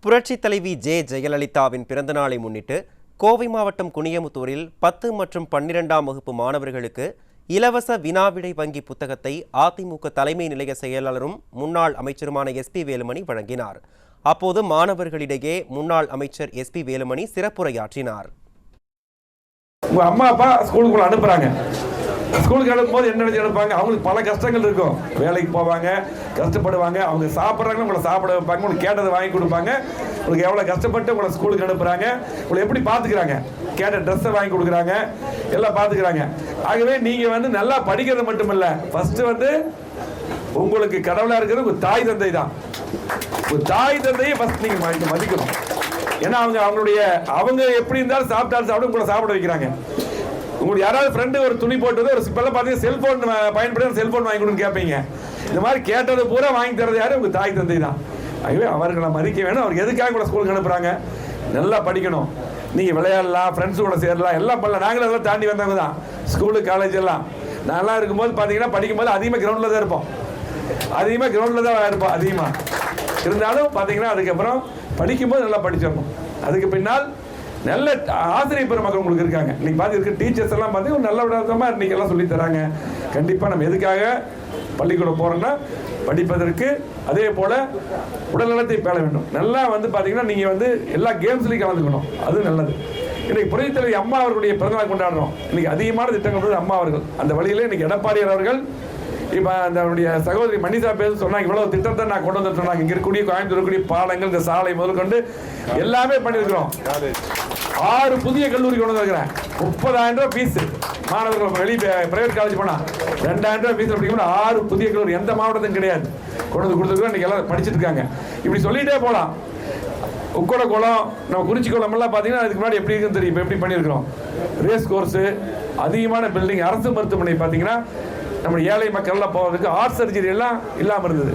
புரட்சித் தலைவி ஜெயலலிதாவின் பிறந்தநாளை முன்னிட்டு கோவை மாவட்டம் குனியமுத்தூரில் 10 மற்றும் 12ஆம் வகுப்பு மாணவர்களுக்கு இலவச வினாவிடை வங்கி புத்தகத்தை அதிமுக தலைமை நிலைய செயலாளரும் முன்னாள் அமைச்சருமான எஸ்.பி. வேலுமணி வழங்கினார். அப்போது மாணவர்களிடையே முன்னாள் அமைச்சர் எஸ்.பி. வேலுமணி சிறப்புரையாற்றினார். உங்க அம்மா அப்பா ஸ்கூலுக்குள்ள அனுப்புறாங்க. ஸ்கூலுக்கு அனுப்பும்போது என்ன நினைச்சு அனுப்பாங்க? அவங்களுக்கு பல கஷ்டங்கள் இருக்கும். வேலைக்கு போவாங்க, கஷ்டப்படுவாங்க. அவங்க சாப்பிட்றாங்க, உங்களை சாப்பிட வைப்பாங்க, உங்களுக்கு கேட்டதை வாங்கி கொடுப்பாங்க. உங்களுக்கு எவ்வளோ கஷ்டப்பட்டு உங்களை ஸ்கூலுக்கு அனுப்புறாங்க, உங்களை எப்படி பார்த்துக்கிறாங்க, கேட்ட ட்ரெஸ்ஸை வாங்கி கொடுக்குறாங்க, எல்லாம் பார்த்துக்கிறாங்க. ஆகவே நீங்கள் நல்லா படிக்கிறது மட்டும் இல்லை, ஃபர்ஸ்ட் உங்களுக்கு கடவுளாக இருக்கிறது உங்கள் தாய் தந்தை தான். உங்கள் தாய் தந்தையை ஃபர்ஸ்ட் நீங்கள் மதிக்கணும். ஏன்னா அவங்க எப்படி இருந்தாலும் சாப்பிட்டாலும் உங்களை சாப்பிட வைக்கிறாங்க. உங்களுக்கு யாராவது ஃப்ரெண்டு ஒரு துணி போட்டது ஒரு இப்பெல்லாம் பார்த்தீங்கன்னா செல்போன் பயன்படுத்த செல்போன் வாங்கி கொடுன்னு கேட்பீங்க. இந்த மாதிரி கேட்டது பூரா வாங்கி தரது யாரு? உங்கள் தாய் தந்தை தான். ஆகவே அவர்களை மதிக்க வேணும். அவர் எதுக்காக கூட ஸ்கூலுக்கு அனுப்புகிறாங்க? நல்லா படிக்கணும். நீங்கள் விளையாடலாம், ஃப்ரெண்ட்ஸு கூட சேரலாம், எல்லாம் பண்ணலாம். நாங்களும் அதெல்லாம் தாண்டி வந்தவங்க தான். ஸ்கூலு காலேஜ் எல்லாம் நல்லா இருக்கும்போது பார்த்தீங்கன்னா படிக்கும்போது அதிகமாக கிரவுண்டில் தான் இருப்போம். அதிகமாக இருந்தாலும் பார்த்தீங்கன்னா அதுக்கப்புறம் படிக்கும்போது நல்லா படிச்சிடணும். அதுக்கு பின்னால் நல்ல ஆசிரியர் பெருமக்கள் உங்களுக்கு இருக்காங்க. இன்னைக்கு பார்த்து இருக்க டீச்சர்ஸ் எல்லாம் பார்த்து ஒரு நல்ல விதமாக இன்னைக்கு எல்லாம் சொல்லி தராங்க. கண்டிப்பாக நம்ம எதுக்காக பள்ளிக்கூடம் போகிறோம்னா படிப்பதற்கு, அதே போல் உடல்நலத்தை பேண வேண்டும். நல்லா பார்த்தீங்கன்னா நீங்கள் எல்லா கேம்ஸ்லையும் கலந்துக்கணும். அது நல்லது. இன்னைக்கு புரட்சித் தலைவி அம்மா அவர்களுடைய பிறந்தநாள் கொண்டாடுறோம். இன்னைக்கு அதிகமான திட்டங்கள் அம்மா அவர்கள் அந்த வழியில் இன்னைக்கு எடப்பாடியார் அவர்கள் இப்போ அந்த சகோதரி மனிதா பேச சொன்னாங்க, இவ்வளவு திட்டத்தை நான் கொண்டு வந்து சொன்னாங்க. இங்க இருக்கக்கூடிய கோயம்புத்தூர் இருக்கக்கூடிய பாலங்கள், இந்த சாலை முதல் கொண்டு எல்லாமே பண்ணியிருக்கிறோம். 6 புதிய கல்லூரி கொண்டு வந்துருக்கிறேன். 30,000 ரூபாய் ஃபீஸ். மாணவர்கள் வெளியே பிரைவேட் காலேஜ் போனா 2,000 ரூபாய் ஃபீஸ் படிக்கணும். 6 புதிய கல்லூரி எந்த மாவட்டத்துக்கும் கிடையாது கொண்டு வந்து கொடுத்துருக்கோம். இன்னைக்கு எல்லாம் படிச்சுட்டு இருக்காங்க. இப்படி சொல்லிட்டே போகலாம். உக்கோட குளம், நம்ம குறிச்சி குளம் எல்லாம் பார்த்தீங்கன்னா அதுக்கு முன்னாடி எப்படி இருக்குன்னு தெரியும். இப்போ எப்படி பண்ணியிருக்கிறோம்? ரேஸ் கோர்ஸு, அதிகமான பில்டிங், அரசு மருத்துவமனை பார்த்தீங்கன்னா நம்ம ஏழை மக்கள்லாம் போவதுக்கு ஆர்ட் சர்ஜரி எல்லாம் இல்லாமல் இருந்தது.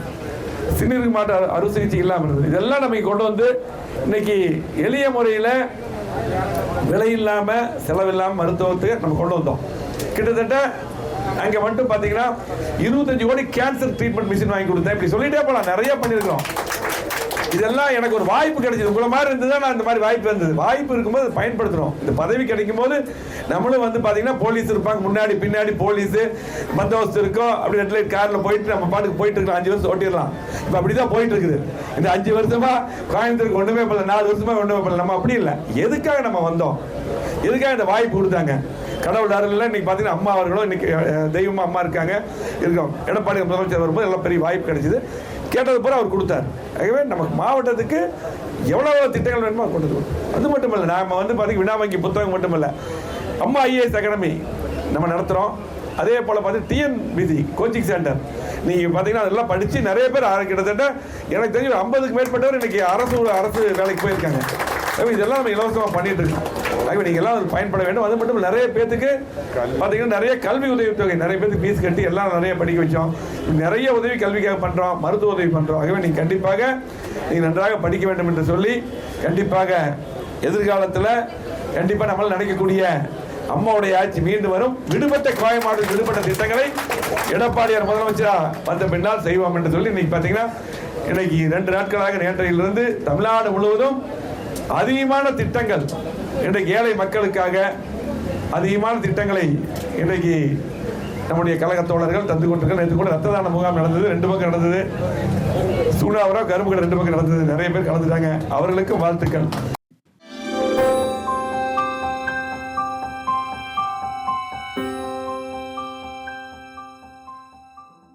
சிறுநீர் மாற்று அறுவை சிகிச்சை இல்லாமல் இருந்தது. இதெல்லாம் நம்ம கொண்டு வந்து இன்னைக்கு எளிய முறையில் விலை இல்லாமல் செலவில்லாமல் மருத்துவத்துக்கு நம்ம கொண்டு வந்தோம். கிட்டத்தட்ட அங்கே மட்டும் பார்த்தீங்கன்னா 25 கோடி கேன்சர் ட்ரீட்மெண்ட் மிஷின் வாங்கி கொடுத்தேன். இப்படி சொல்லிட்டே போகலாம். நிறைய பண்ணியிருக்கிறோம். இதெல்லாம் எனக்கு ஒரு வாய்ப்பு கிடைச்சது. உங்களை மாதிரி இருந்ததுதான் நான் இந்த மாதிரி வாய்ப்பு இருந்தது. வாய்ப்பு இருக்கும்போது பயன்படுத்துறோம். இந்த பதவி கிடைக்கும் போது நம்மளும் பார்த்தீங்கன்னா போலீஸ் இருப்பாங்க, முன்னாடி பின்னாடி போலீஸ் பந்தோபஸ்து இருக்கும். அப்படி ரெட் லைட் காரில் போயிட்டு நம்ம பாட்டுக்கு போயிட்டு இருக்கலாம். 5 வருஷம் ஓட்டிடலாம். இப்போ அப்படிதான் போயிட்டு இருக்குது. இந்த 5 வருஷமா கோயம்புத்தூருக்கு ஒன்றுமே பண்ணல, 4 வருஷமா ஒன்றுமே பண்ணல. நம்ம அப்படி இல்லை. எதுக்காக நம்ம வந்தோம்? எதுக்காக இந்த வாய்ப்பு கொடுத்தாங்க? கடவுள் அருள். இன்னைக்கு பார்த்தீங்கன்னா அம்மா அவர்களும் இன்னைக்கு தெய்வமா அம்மா இருக்கோம். எடப்பாடி முதலமைச்சர் வரும்போது எல்லாம் பெரிய வாய்ப்பு கிடைச்சிது. கேட்டது போல அவர் கொடுத்தார். ஆகவே நமக்கு மாவட்டத்துக்கு எவ்வளவு திட்டங்கள் வேணுமோ கொண்டு வரும். அது மட்டும் இல்லை, நாம பார்த்தீங்கன்னா வினா வங்கி புத்தகம் மட்டும் இல்லை, அம்மா ஐஏஎஸ் அகாடமி நம்ம நடத்துகிறோம். அதே போல் டிஎன்பிசி கோச்சிங் சென்டர் நீங்கள் பார்த்தீங்கன்னா அதெல்லாம் படித்து நிறைய பேர் கிட்டத்தட்ட எனக்கு தெரிஞ்சு 50க்கு மேற்பட்டவர் இன்னைக்கு அரசு வேலைக்கு போயிருக்காங்க. இதெல்லாம் நம்ம இலவசமாக பண்ணிட்டு இருக்கோம். ஆகவே நீங்கள் எல்லாம் பயன்பட வேண்டும். அது மட்டும் நிறைய பேருக்கு பார்த்தீங்கன்னா நிறைய கல்வி உதவித்தொகை, நிறைய பேருக்கு ஃபீஸ் கட்டி எல்லாம் நிறைய படிக்க வச்சோம். நிறைய உதவி கல்விக்காக பண்ணுறோம், மருத்துவ உதவி பண்ணுறோம். ஆகவே நீங்கள் கண்டிப்பாக நன்றாக படிக்க வேண்டும் என்று சொல்லி கண்டிப்பாக எதிர்காலத்தில் கண்டிப்பாக நம்மளால் நினைக்கக்கூடிய அம்மாவுடைய ஆட்சி மீண்டும் வரும். விடுபட்ட கோவை மாவட்டத்தில் விடுபட்ட திட்டங்களை எடப்பாடியார் முதலமைச்சராக வந்த பின்னால் செய்வோம் என்று சொல்லி இன்னைக்கு பார்த்தீங்கன்னா இன்னைக்கு 2 நாட்களாக நேற்றையிலிருந்து தமிழ்நாடு முழுவதும் அதிகமான திட்டங்கள், இன்றைக்கு ஏழை மக்களுக்காக அதிகமான திட்டங்களை இன்றைக்கு நம்முடைய கழக தோழர்கள் தந்து கொண்டிருக்கிறார். நேற்று கூட ரத்த தான முகாம் நடந்தது. 2 பக்கம் நடந்தது. சூடாவரம் கரும்பு கடை 2 பக்கம் நடந்தது. நிறைய பேர் கலந்துட்டாங்க. அவர்களுக்கும் வாழ்த்துக்கள்.